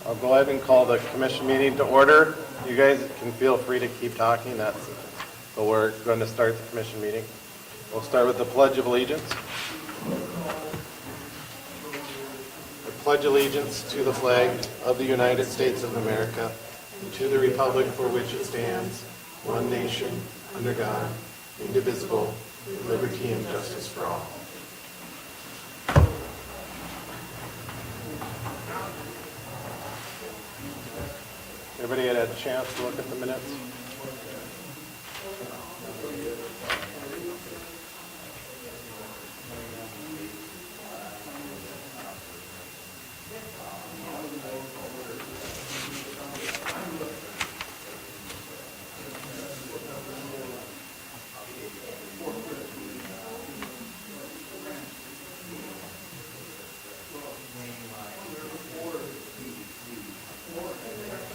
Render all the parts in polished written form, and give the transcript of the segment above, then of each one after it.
I'll go ahead and call the commission meeting to order. You guys can feel free to keep talking, but we're going to start the commission meeting. We'll start with the Pledge of Allegiance. I pledge allegiance to the flag of the United States of America and to the republic for which it stands, one nation, under God, indivisible, with liberty and justice for all. Everybody had a chance to look at the minutes?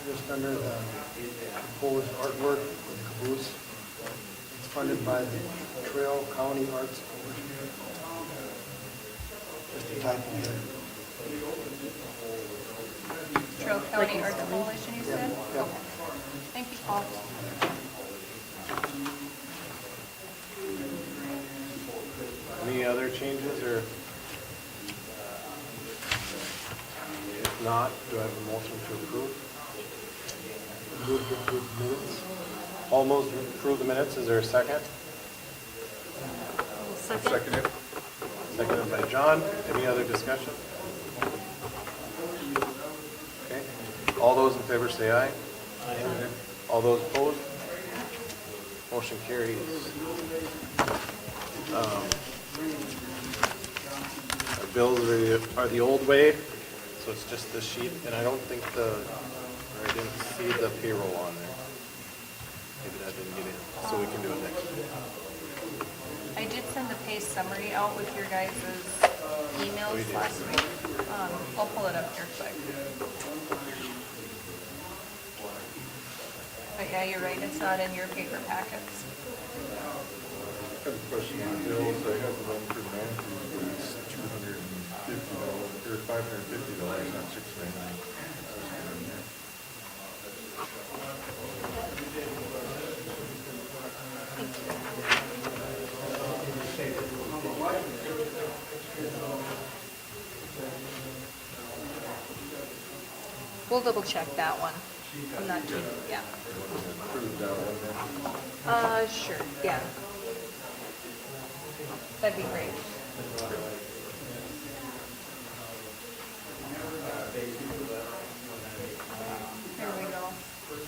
Just under the proposed artwork with the caboose. It's funded by the Trail County Arts Coalition. Just a typo here. Trail County Arts Coalition, you said? Yep. Okay. Thank you, Paul. Any other changes, or if not, do I have a motion to approve? Move to approve the minutes. Almost approve the minutes. Is there a second? Second. it. Seconded by John. Any other discussion? Okay. All those in favor say aye. Aye. All those opposed? Motion carries. Our bills are the old way, so it's just this sheet, and I don't think I didn't see the payroll on there. Maybe that didn't get in, so we can do it next week. I did send the pay summary out with your guys' We emails did. last week. I'll pull it up here quick. But yeah, you're right, it's not in your paper packets. I have a question on bills. I have the one for Matthews, but it's $250, or $550, not $699. We'll double check that one. I'm not too, yeah. Approve that one then. Sure, yeah. That'd be great. There we go.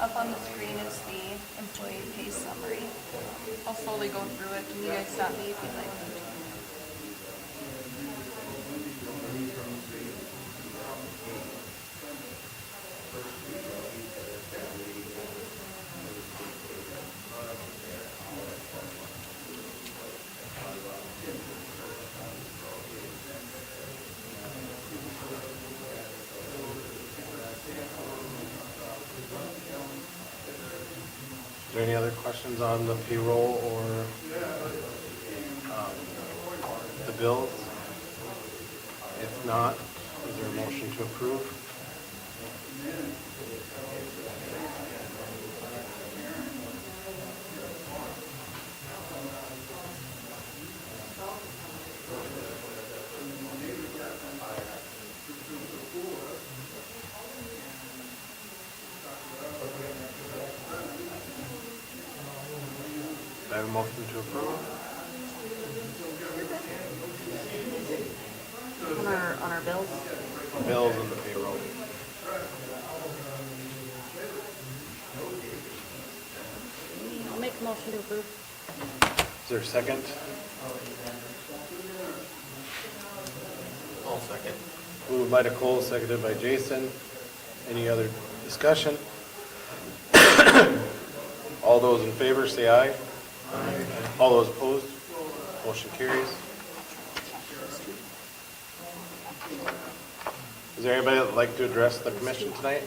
Up on the screen is the employee pay summary. I'll slowly go through it, and you guys stop me if you'd like me to. Is there any other questions on the payroll or the bills? If not, is there a motion to approve? Do I have a motion to approve? On our bills? Bills and the payroll. I'll make a motion to approve. Is there a second? I'll second. Moved by Nicole, seconded by Jason. Any other discussion? All those in favor say aye. Aye. All those opposed? Motion carries. Is there anybody that would like to address the commission tonight?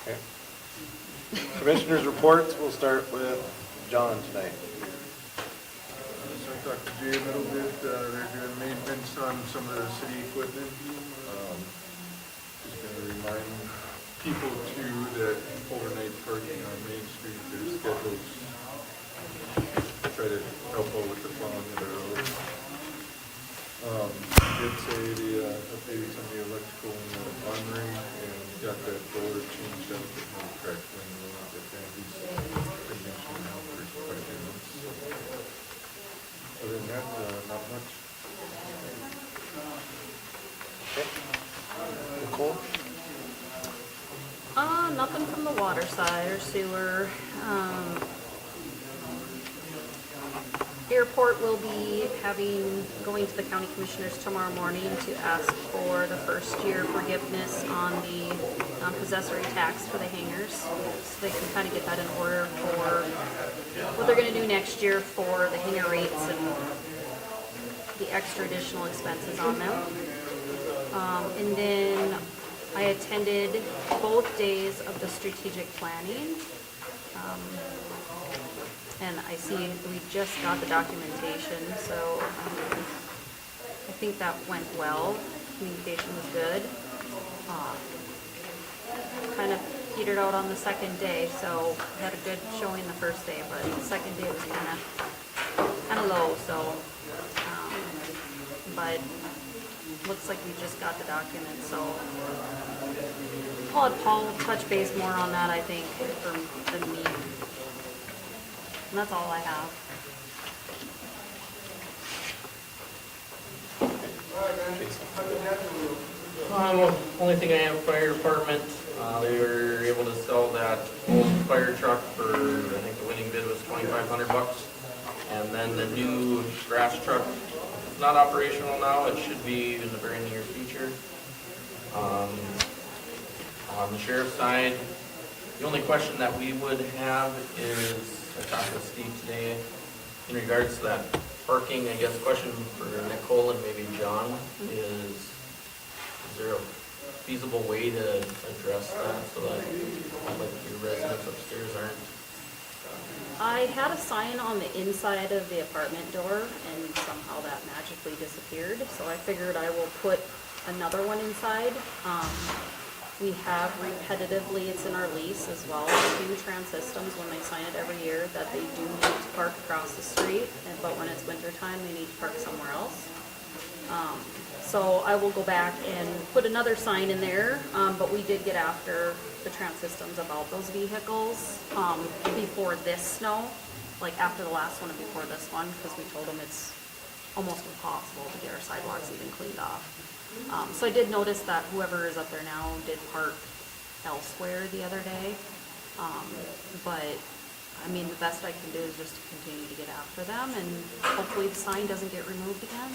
Okay. Commissioners' reports, we'll start with John tonight. So I talked to Jay a little bit, they're doing maintenance maintenance on some of the city equipment. Just gonna remind people too that overnight parking on Main Street, there's schedules. Try to help out with the plowing of the roads. Did say the updated some of the electrical in the armory and got that door changed up with no crack window that Andy's been mentioning now for quite a few months. Other than that, not much. Nicole? Nothing from the water side or sewer. Airport will be going to the county commissioners tomorrow morning to ask for the first year forgiveness on the possessory tax for the hangars. So they can kind of get that in order for what they're gonna do next year for the hangar rates and the extra additional expenses on them. And then I attended both days of the strategic planning. And I see we just got the documentation, so I think that went well. Communication was good. Kind of petered out on the second day, so had a good showing the first day, but the second day was kind of low. So, but looks like we just got the document, so Paul will touch base more on that, I think, than me. And that's all I have. Only thing I have, fire department, they were able to sell that old fire truck for, I think the winning bid was $2,500. And then the new grass truck, not operational now, it should be in the very near future. On the sheriff's side, the only question that we would have is, I talked with Steve today in regards to that parking. I guess the question for Nicole and maybe John is there a feasible way to address that so that like your residents upstairs aren't? I had a sign on the inside of the apartment door and somehow that magically disappeared. So I figured I will put another one inside. We have repetitively, it's in our lease as well, do trans systems when they sign it every year that they do need to park across the street, but when it's winter time, they need to park somewhere else. So I will go back and put another sign in there, but we did get after the trans systems about those vehicles before this snow, like after the last one and before this one, because we told them it's almost impossible to get our sidewalks even cleaned off. So I did notice that whoever is up there now did park elsewhere the other day. But, I mean, the best I can do is just to continue to get after them, and hopefully the sign doesn't get removed again.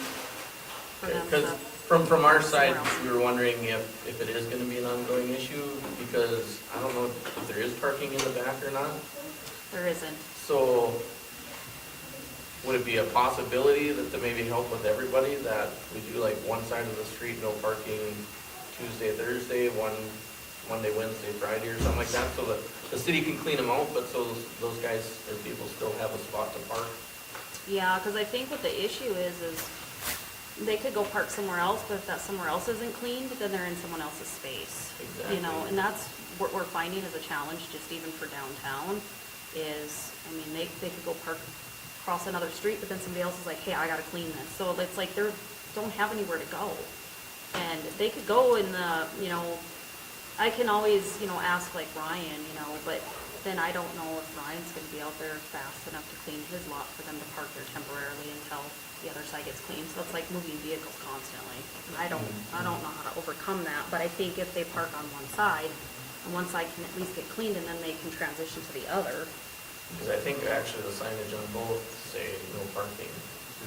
Because from our side, we were wondering if it is gonna be an ongoing issue, because I don't know if there is parking in the back or not. There isn't. So, would it be a possibility that to maybe help with everybody, that we do like one side of the street, no parking Tuesday, Thursday, one Monday, Wednesday, Friday, or something like that, so that the city can clean them out, but so those guys or people still have a spot to park? Yeah, because I think what the issue is they could go park somewhere else, but if that somewhere else isn't cleaned, then they're in someone else's space. Exactly. You know, and that's what we're finding as a challenge, just even for downtown, is, I mean, they could go park across another street, but then somebody else is like, hey, I gotta clean this. So it's like they don't have anywhere to go. And they could go in the, you know, I can always, you know, ask like Ryan, you know, but then I don't know if Ryan's gonna be out there fast enough to clean his lot for them to park there temporarily until the other side gets cleaned. So it's like moving vehicles constantly. And I don't know how to overcome that, but I think if they park on one side, and one side can at least get cleaned and then they can transition to the other. Because I think actually the signage on both say no parking.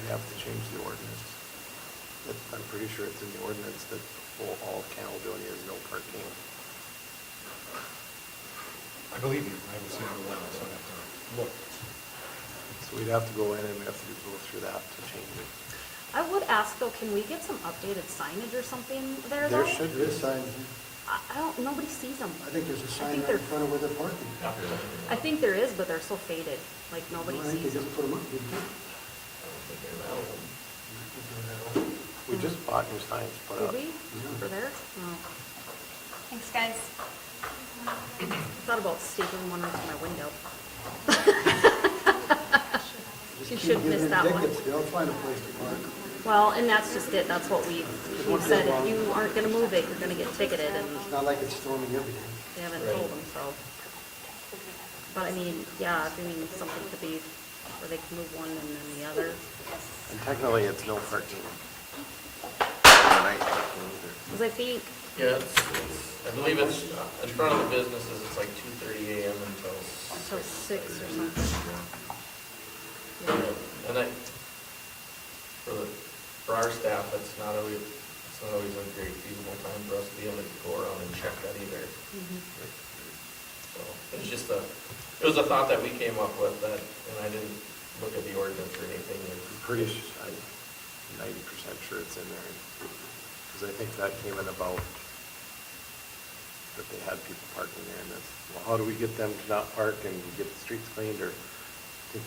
We have to change the ordinance. I'm pretty sure it's in the ordinance that all of Caledonia is no parking. I believe you. I haven't seen the one, so I have to look. So we'd have to go in and we have to go through that to change it. I would ask though, can we get some updated signage or something there though? There should There be. is signs. I don't, nobody sees them. I think there's a sign think right in they're- front of where they're parking. I think there is, but they're so faded, like nobody I think they sees them. just put them up. didn't they? We bought new signs put Did up. we, over there? No. Thanks, guys. Thought about stapling one into my window. Just You keep shouldn't giving miss them that one. tickets, they'll find a place to park. Well, and that's just it, that's what we've said, if you aren't gonna move it, you're gonna get ticketed, and It's not like it's storming every day. they haven't told them, so. But I mean, yeah, I mean, something could be where they can move one and then the other. And technically, it's no parking. Night parking either. Cause I think, Yeah, I believe it's, in front of the businesses, it's like 2:30 a.m. until. until 6 or something. And for our staff, it's not always a great feasible time for us to be able to go around and check that either. So it was just it was a thought that we came up with that, and I didn't look at the ordinance or anything. I'm pretty sure, I'm 90% sure it's in there. Because I think that came in about, that they had people parking there, and that's, well, how do we get them to not park and get the streets cleaned, or I think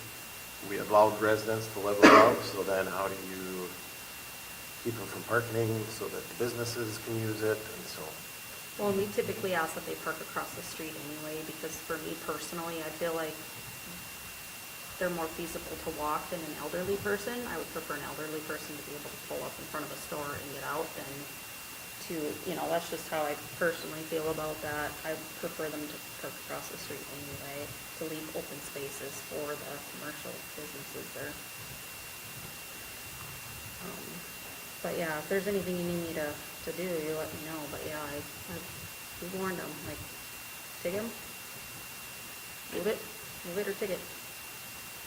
we allowed residents to level out, so then how do you keep them from parking so that the businesses can use it, and so. well, we typically ask that they park across the street anyway, because for me personally, I feel like they're more feasible to walk than an elderly person. I would prefer an elderly person to be able to pull up in front of a store and get out than to, that's just how I personally feel about that. I prefer them to park across the street anyway, to leave open spaces for the commercial businesses there. But yeah, if there's anything you need me to do, you let me know. But yeah, we warned them, like, take them, move it or take it.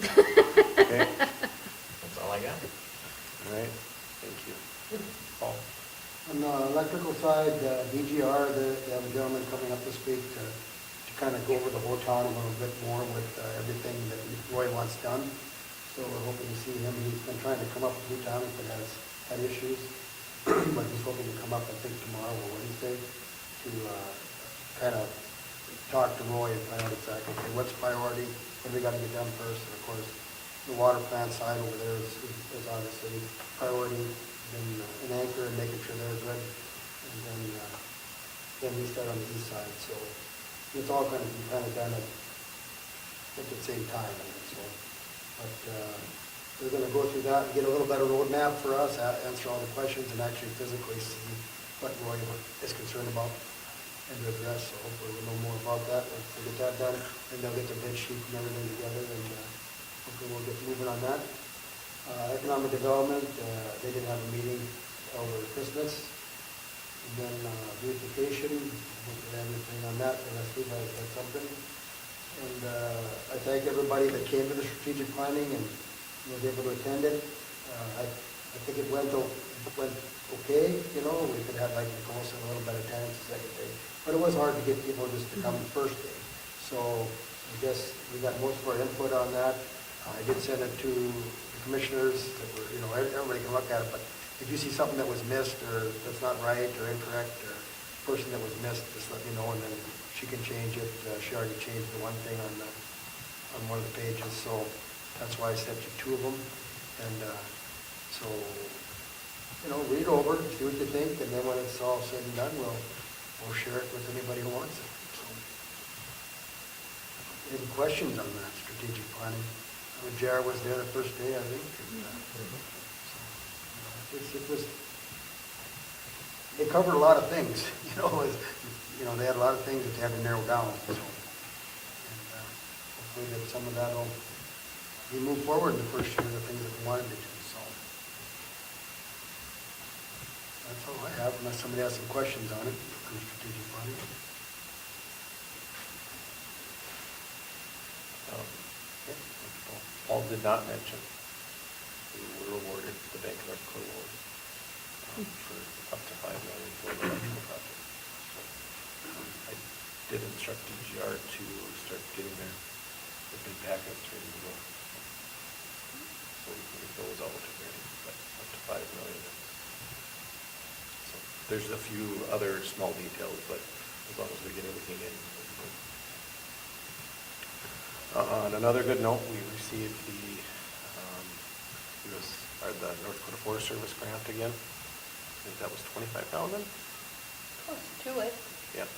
Okay, That's all I got. all right, thank you. Paul? On the electrical side, DGR, they have a gentleman coming up this week to kind of go over the whole town a little bit more with everything that Roy wants done. So we're hoping to see him. He's been trying to come up with new towns that has had issues, but he's hoping to come up, I think, tomorrow or Wednesday to kind of talk to Roy and find out exactly, okay, what's priority, what do we got to get done first. And of course, the water plant side over there is obviously priority, and an anchor and making sure there's good. And then we start on the east side. So it's all going to be kind of done at the same time, I think, so. But we're going to go through that and get a little better roadmap for us, answer all the questions, and actually physically see what Roy is concerned about and to address. So hopefully we'll know more about that once we get that done. And they'll get the bid sheet and everything together, and hopefully we'll get moving on that. Economic development, they didn't have a meeting over Christmas. And then beautification, hopefully everything on that, and I think that's something. And I thank everybody that came to the strategic planning and was able to attend it. I think it went okay, we could have like Nicole said, a little better attendance the second day. But it was hard to get people just to come the first day. So I guess we got most of our input on that. I did send it to the commissioners that were, everybody can look at it, but if you see something that was missed or that's not right or incorrect or person that was missed, just let me know and then she can change it. She already changed the one thing on one of the pages, so that's why I sent you two of them. And so, read over, see what you think, and then when it's all said and done, we'll share it with anybody who wants it. So, any questions on that strategic planning? JR was there the first day, I think. And, it covered a lot of things, they had a lot of things that they had to narrow down. So, and hopefully that some of that we move forward in the first year, the things that we wanted to do. So that's all I have, unless somebody has some questions on it, on strategic planning. Okay. Paul did not mention we were awarded the Bank of North Dakota award for up to $5 million for the electrical project. I did instruct DGR to start getting their bid packets ready to go. So we can get those out ready, but up to $5 million. So there's a few other small details, but as long as we get everything in, we'll be good. On another good note, we received the North Dakota Forest Service grant again. think that was 25,000? Close to it. Yep,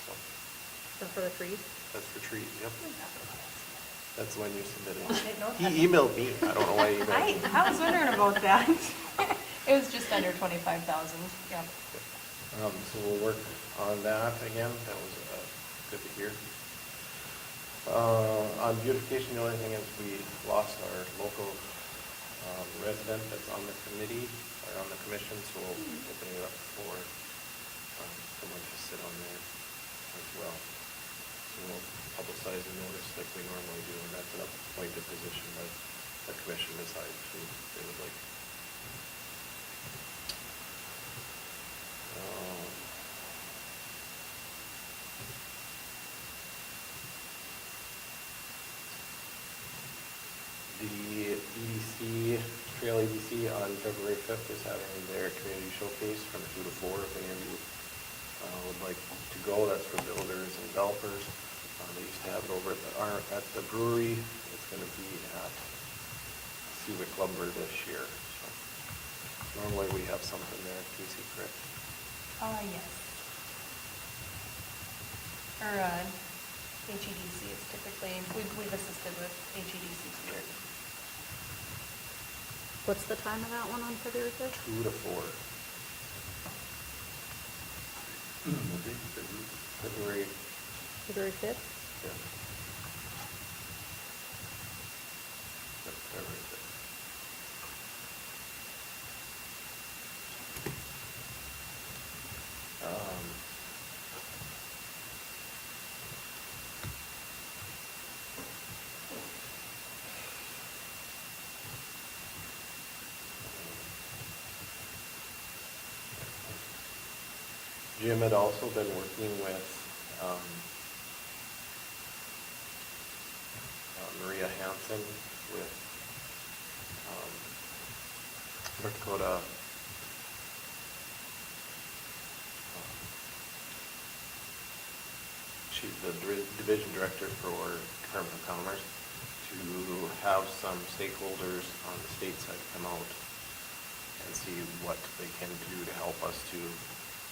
so Is that for the trees? that's for trees, yep. That's the one you submitted. I didn't know He emailed me, I don't know why he emailed me. I was wondering about that. It was just under 25,000, yeah. So we'll work on that again, that was good to hear. On beautification, the only thing is we lost our local resident that's on the committee, or on the commission, so we'll be opening it up for someone to sit on there as well. So we'll publicize the notice like we normally do, and that's an appointed position that the commission decides who they would like. The EDC, Trail EDC on February 5th is having their community showcase from 2 to 4. If any of you would like to go, that's for builders and developers. They used to have it over at the brewery. It's going to be at Civic Lumber this year. So normally we have something there, Casey, correct? Yes. Or, HEDC is typically, we've assisted with HEDC here. What's the time of that one on February 5th? 2 to 4. February, February 5th? yeah. That's February 5th. Jim had also been working with Maria Hansen with North Dakota she's the division director for Department of Commerce, to have some stakeholders on the state side come out and see what they can do to help us to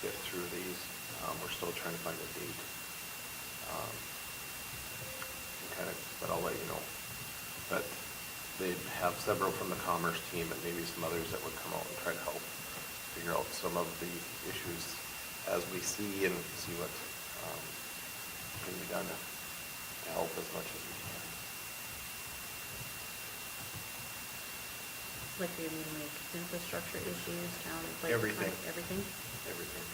get through these. We're still trying to find a date. But I'll let you know. But they have several from the commerce team and maybe some others that would come out and try to help figure out some of the issues as we see and see what can be done to help as much as we can. Like, you mean like infrastructure issues, town, like? Everything. Everything? Everything.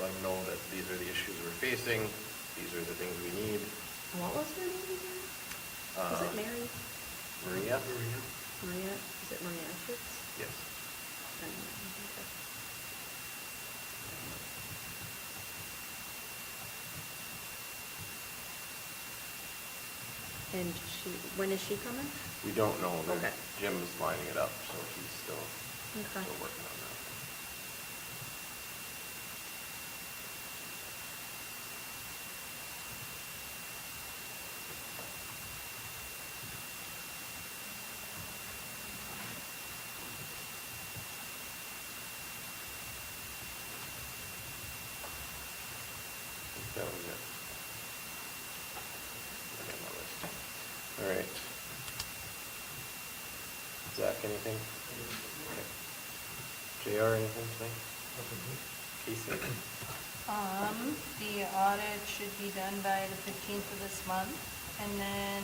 Let them know that these are the issues we're facing, these are the things we need. What was her name again? Was it Mary? Maria? Maria, is it Maria Essex? Yes. Okay. And when is she coming? We don't know. Okay. Jim is lining it up, so he's still Okay. working on that. That was it. Okay, my list. All right. Zach, anything? Okay. JR, anything tonight? Casey? The audit should be done by the 15th of this month. And then,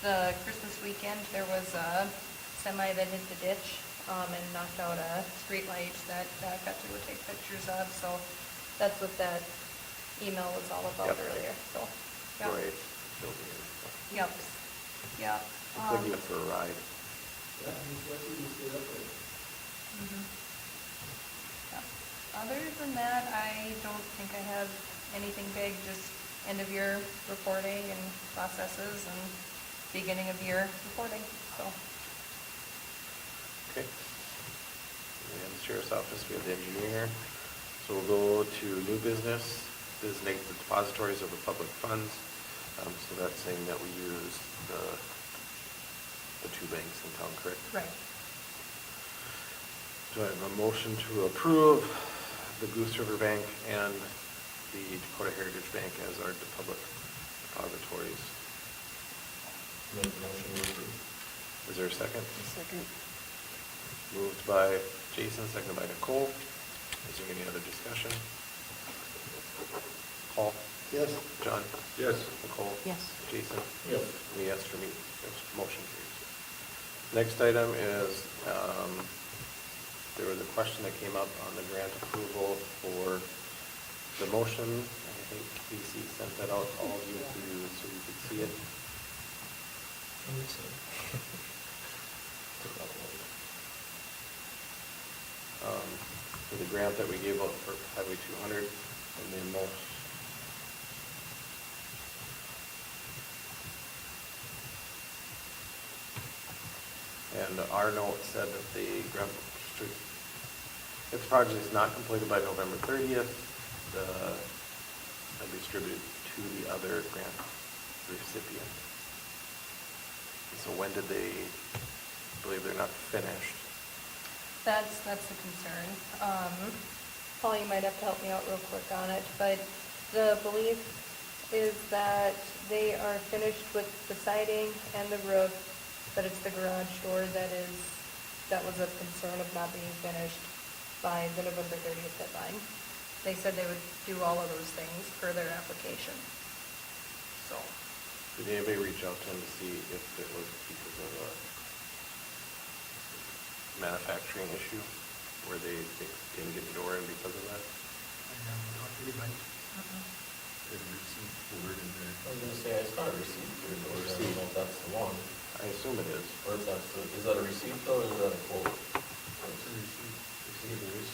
the Christmas weekend, there was a semi that hit the ditch, and knocked out a street light that, got to go take pictures of, so that's what that email was all about Yep. earlier, so. Yep. Right. Building and stuff. Yep, yep. Taking it for a ride. Mhm. Yeah. Other than that, I don't think I have anything big, just end of year reporting and processes and beginning of year reporting, so. Okay. We have the sheriff's office, we have the engineer. So we'll go to new business, designate the depositories of the public funds. So that's saying that we use the two banks in town, correct? Right. Do I have a motion to approve the Goose River Bank and the Dakota Heritage Bank as our public depositories? Make a motion to approve. Is there a second? Second. Moved by Jason, seconded by Nicole. Is there any other discussion? Paul? Yes? John? Yes. Nicole? Yes. Jason? Yes. And a yes for me. Yes, motion carries. Next item is, there was a question that came up on the grant approval for the motion. I think Casey sent that out to all of you so you could see it. For the grant that we gave out for Highway 200 and the most. And our note said that the grant, if the project is not completed by November 30th, and distributed to the other grant recipient. And so when did they believe they're not finished? That's the concern. Paul, you might have to help me out real quick on it, but the belief is that they are finished with the siding and the roof, but it's the garage door that was a concern of not being finished by the November 30th deadline. They said they would do all of those things per their application. So, Did anybody reach out to him to see if it was because of a manufacturing issue where they didn't get the door in because of that? I haven't talked to anybody. Had a receipt for it in there. I was gonna say, I saw a receipt for the door, I don't know if that's the one, I assume it is. or if that's, is that a receipt though, or is that a quote? It's a receipt. Receipt it is.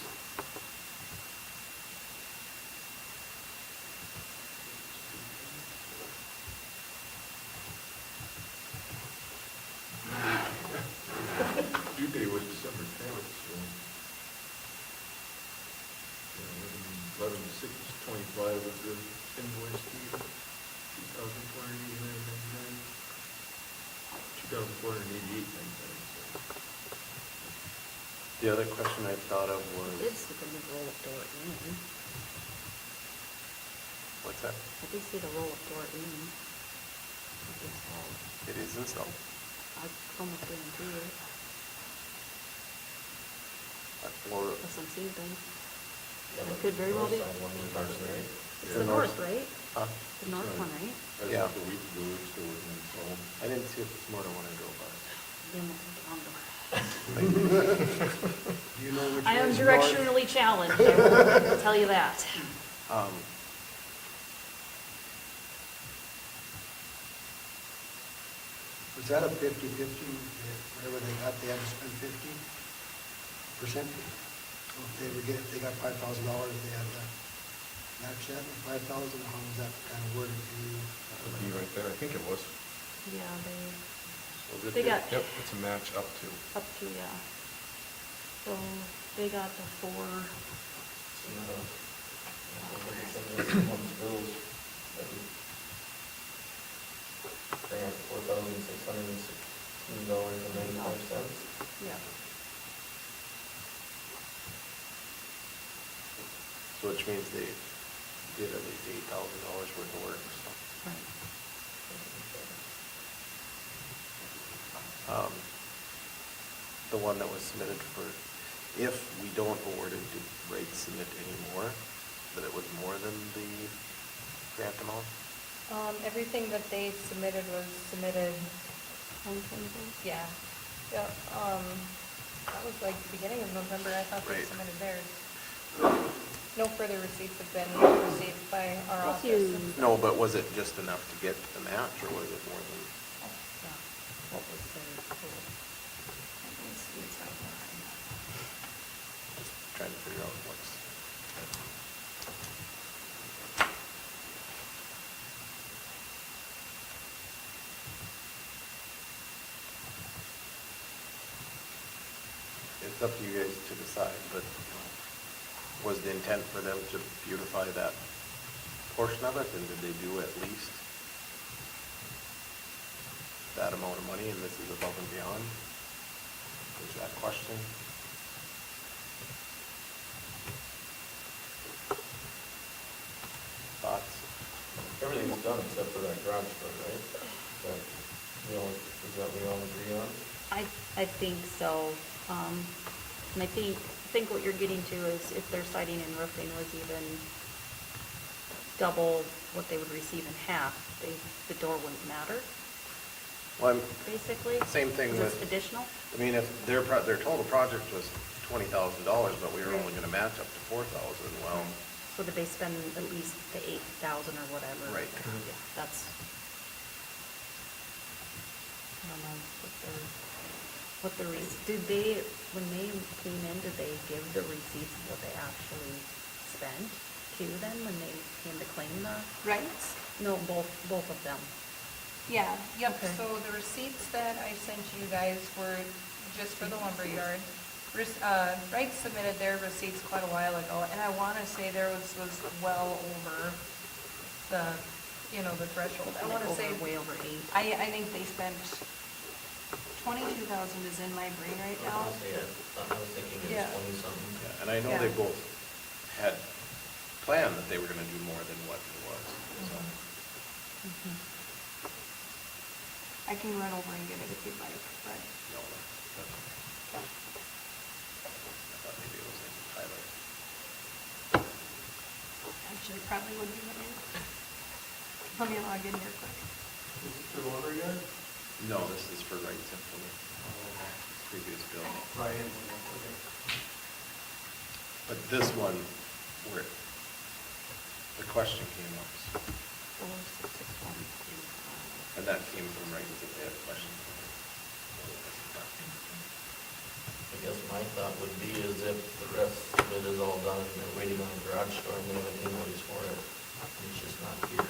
Due date was December 10th, so. 11/6/25 was the invoice due, 2,489.99, 2,488.99. The other question I thought of I did was, see the new roll-up door in. what's that? I did see the roll-up door in. It's installed. It is installed. I almost guarantee it. Or, Unless I'm seeing things. Yeah, It could very well be. north side one was ours, right? It's The the north- north, right? huh? The north one, right? As Yeah. of a week ago, it still wasn't installed. I didn't see it this morning when I drove by. Then we'll take it on door. Do you know which I am way is directionally challenged, I will tell you that. Um, Was that a 50/50, whatever they got, they had to spend 50%? So if they got $5,000, they had to match that with 5,000, how was that kind of worded to you? Would be right there, I think it was. Yeah, was it they got Yep, it's a match up to. up to, yeah. So they got the four, Some of the- some of the ones bills that we bring up $4,616.95. yeah. So which means they did at least $8,000 worth of work, so. Right. The one that was submitted for, if we don't award it, did Wright submit any more? That it was more than the grant amount? everything that they submitted was submitted, yeah. Yeah, that was like beginning of November, I thought they Right. submitted theirs. No further receipts have been received by our Plus office. you- No, but was it just enough to get the match, or was it more than? Yeah. What was their total? Let me see, it's right behind. Just trying to figure out what's. It's up to you guys to decide, but was the intent for them to beautify that portion of it, and did they do at least that amount of money, and this is above and beyond? Is that question? I think so. And I think what you're getting to is if their siding and roofing was even double what they would receive in half, the door wouldn't matter, Well, basically. same thing Is this with, additional? I mean, if their total project was $20,000, but we were only gonna match up to 4,000, well, So did they spend at least the 8,000 or whatever? Right. Yeah, that's. I don't know what the did they, when they came in, did they give the receipts of what they actually spent to them when they came to claim the? Rights? No, both of them. Yeah, yep, Okay. so the receipts that I sent you guys were just for the lumberyard. Wright submitted their receipts quite a while ago, and I wanna say there was well over the, the threshold. I wanna say, Way over 8. I think they spent 22,000 is in my brain right I now. was gonna say, I was thinking it Yeah. was 20-something. yeah, and I know they Yeah. both had planned that they were gonna do more than what it was, so. I can run over and get it if you'd like, but. No, that's, I thought maybe it was in highlight. Actually, probably would be better. Let me log in here quick. Is it for the lumberyard? No, this is for Wright's implement, previous bill. Ryan. But this one, where the question came up, 4,661. and that came from Wright's if they had questions. I guess my thought would be is if the rest of it is all done and they're waiting on the garage door and they have an invoice for it, it's just not here.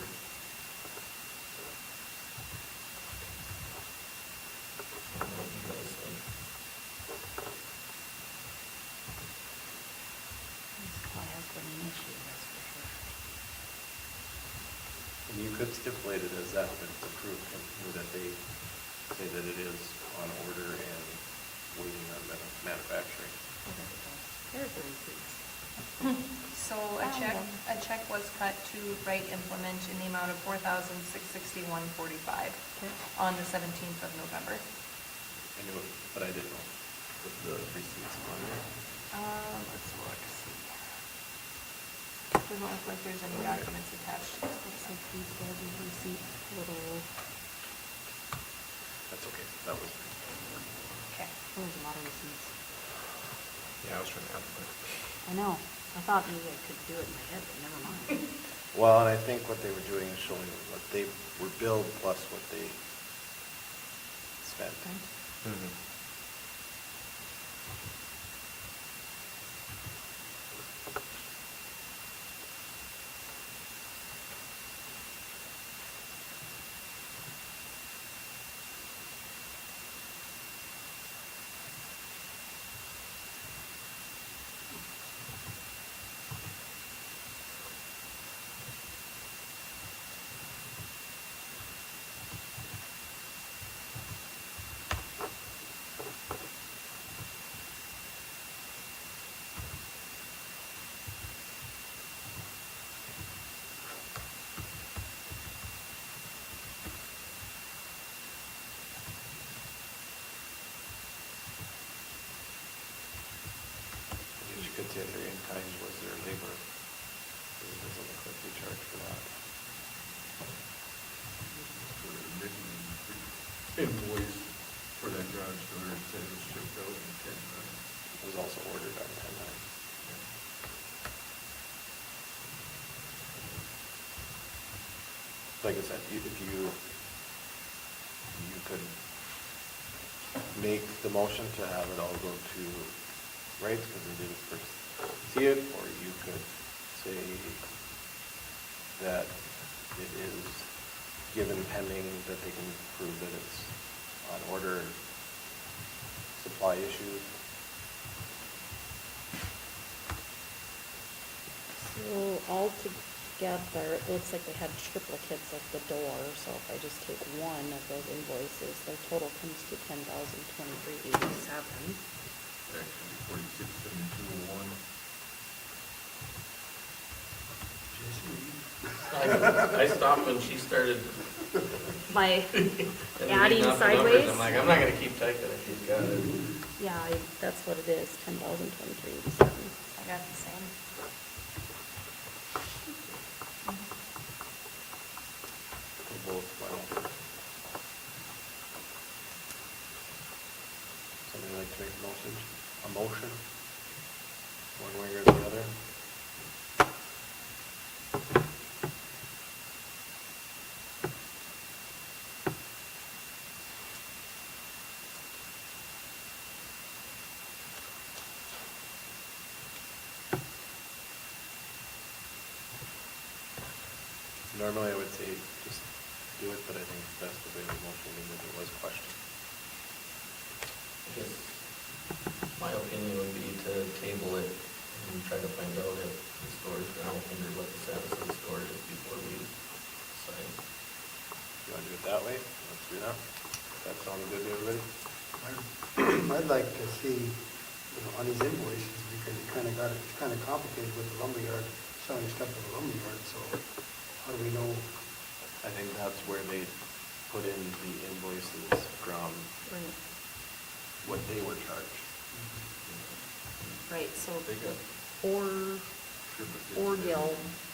I don't know what you guys think. This probably has been an issue, that's for sure. And you could stipulate it as that, if it's approved, that they say that it is on order and waiting on manufacturing. There's the receipts. So a check was cut to Wright Implement in the amount of $4,661.45 on the 17th of November. I knew it, but I didn't know if the receipts on there. Let's look, see. Doesn't look like there's any documents attached to this. Looks like these guys are receipt little, That's okay, that was, Okay. oh, there's a lot of receipts. Yeah, I was trying to add that. I know, I thought maybe I could do it in my head, but never mind. well, and I think what they were doing is showing what they were billed plus what they spent. You could say their in-kind was their labor. It doesn't look like they charged for that. For a written invoice for that garage door, it said it was shipped out in 10 months. It was also ordered on 10/9. Like I said, if you could make the motion to have it all go to Wright's because they didn't first see it, or you could say that it is given pending that they can prove that it's on order, supply issues. So altogether, it looks like they had triplicates of the door, so if I just take one of those invoices, their total comes to $10,023.87. Actually, 467201. I stopped when she started by And we didn't adding have the numbers. sideways. I'm like, I'm not gonna keep typing it, she's got it. Yeah, that's what it is, 10,023.87. I got the same. For both, well. Somebody like to make a motion, one way or the other? Normally I would say just do it, but I think it's best to bring a motion in if it was questioned. I guess my opinion would be to table it and try to find out if the storage ground under what the status of the storage is before we sign. You want to do it that way? Let's do that. That sound good to everybody? I'd like to see, on these invoices, because it's kind of complicated with the lumberyard, selling stuff to the lumberyard, so how do we know? I think that's where they put in the invoices from Right, what they were charged. right, so They got Orgill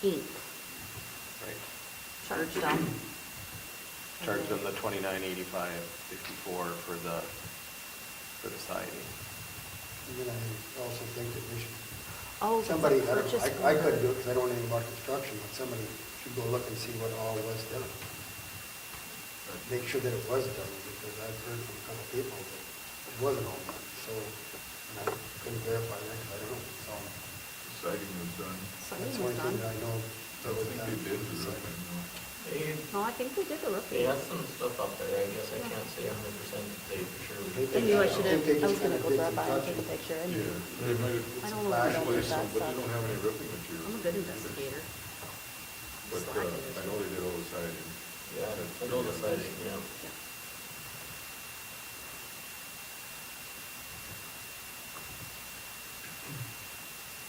Inc. Right. charged them. Charged them the $29.85.54 for the siding. And then I also think that we should, Oh, it's a somebody, I don't purchase know, I couldn't do order. it because I don't know anything about construction, but somebody should go look and see what all was done. Make sure that it was done, because I've heard from a couple people that it wasn't all done, so, and I couldn't verify that, because I don't know, so. Siding was done. Something That's the was only thing done. that I know I that was don't done. think they did the roofing, no. No, I think we did the They roofing. had some stuff up there, I guess I can't say 100% to say for sure. They I knew I I should think they have, I was just gonna kinda go did grab some by and take a touching. picture. I Yeah, mean, they might have put I some don't know if I flash don't do lights that on, but they stuff. don't have any roofing material. I'm a good investigator. But I know they did all the siding. Yeah, I know the siding, yeah. Yeah.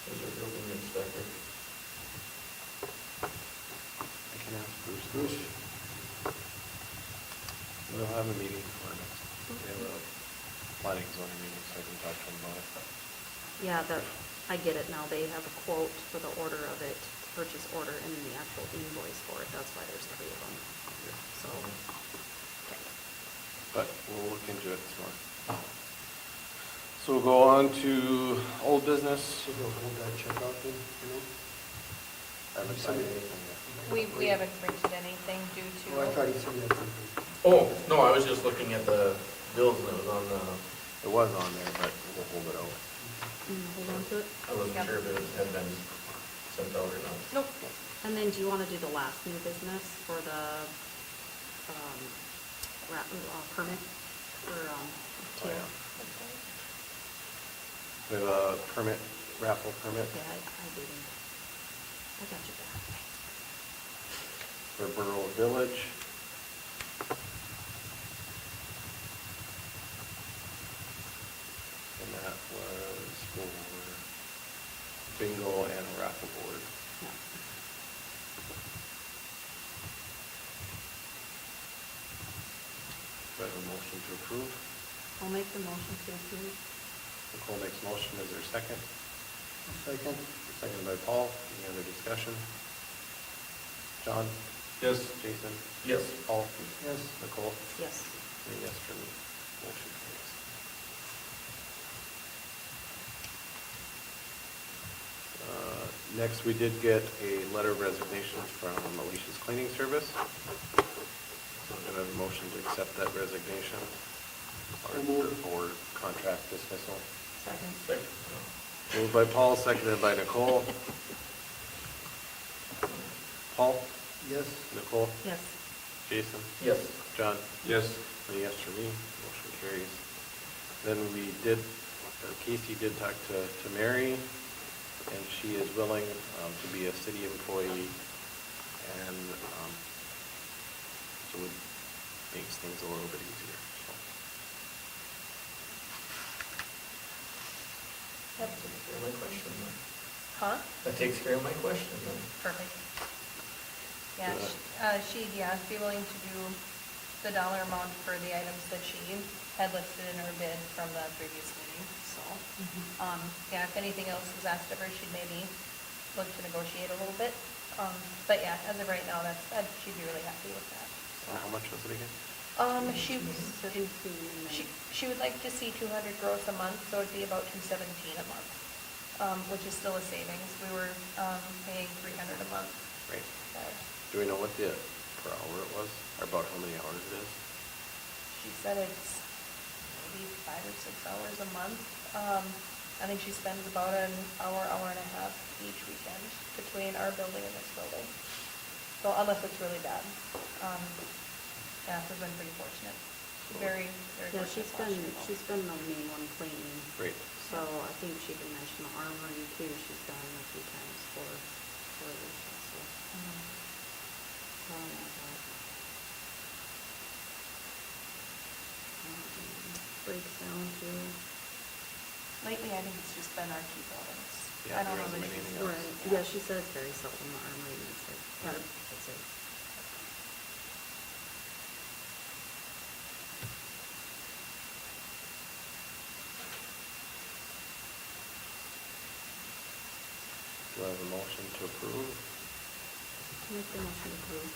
There's a building inspector. I can ask Bruce. Bruce, We'll have a meeting for next. We have a planning zoning meeting, so I can talk to him about it. Yeah, I get it now. They have a quote for the order of it, purchase order, and then the actual invoice for it. That's why there's 3 of them. So, okay. But we'll look into it some more. So we'll go on to old business. should go hold that check out then, I haven't signed anything yet. We haven't printed anything due to. Oh, I thought you said you had something. Oh, no, I was just looking at the bills and it was on the, It was on there, but we'll hold it out. Hold on to it. I wasn't sure if it had been sent out or not. Nope. And then do you want to do the last new business for the permit for Oh, TIA? yeah. We have a permit, raffle permit Okay, I didn't. I got you back. for Borough Village. And that was for bingo and a raffle board. Yeah. Do I have a motion to approve? I'll make the motion to approve. Nicole makes motion, is there a second? Second? Seconded by Paul, any other discussion? John? Yes. Jason? Yes. Paul? Yes. Nicole? Yes. And a yes for me. Motion carries. Next, we did get a letter of resignation from Alicia's Cleaning Service. So I'm going to have a motion to accept that resignation or contract dismissal. Second. Moved by Paul, seconded by Nicole. Paul? Yes. Nicole? Yes. Jason? Yes. John? Yes. A yes for me, motion carries. Then we did, Casey did talk to Mary, and she is willing to be a city employee, and so it makes things a little bit easier, so. That takes care of my question then. Huh? That takes care of my question then. Perfect. Yeah, Yeah. she'd be willing to do the dollar amount for the items that she had listed in her bid from the previous meeting, so. Yeah, if anything else was asked of her, she'd maybe look to negotiate a little bit. But yeah, as of right now, she'd be really happy with that. How much was it again? She would like to see 200 gross a month, so it'd be about 217 a month, which is still a savings. We were paying 300 a month. Right. Do we know what the per hour it was, or about how many hours it is? She said it's maybe 5 or 6 hours a month. I think she spends about an hour, hour and a half each weekend between our building and this building. So unless it's really bad. Yeah, we've been pretty fortunate. Very, very Yeah, fortunate. she's been the main one cleaning. Great. So I think she can mention the armory too, she's done a few times for her, so. Breaks down to. Lately, I think it's just been our key buildings. Yeah, I don't there know isn't that she's. anything else. Right, yeah, she said very seldom the armory, and it's like, that's it. Do I have a motion to approve? Make the motion approved.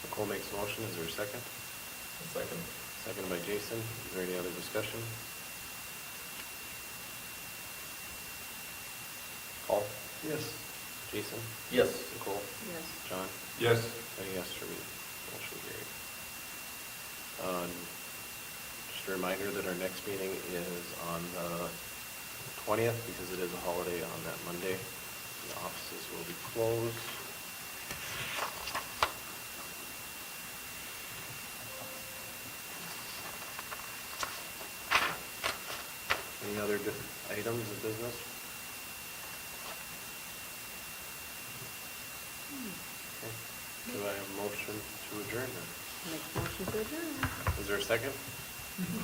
Nicole makes a motion, is there a second? Second. Second by Jason, is there any other discussion? Paul? Yes. Jason? Yes. Nicole? Yes. John? Yes. A yes for me, motion carried. Just a reminder that our next meeting is on the 20th, because it is a holiday on that Monday. The offices will be closed. Any other items of business? Okay. Do I have a motion to adjourn then? Make the motion to adjourn. Is there a second?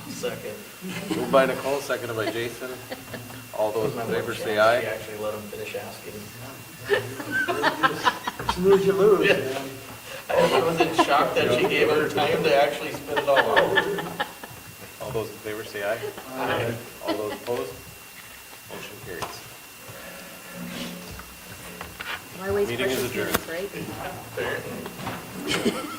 Second. Moved by Nicole, seconded by Jason. All those in favor say aye. She actually let him finish asking. Snooze, you lose, man. I was in shock that she gave her time to actually spit it all out. All those in favor say aye. Aye. All those opposed? Motion carries. Why waste Meeting is precious adjourned. minutes, right? Apparently.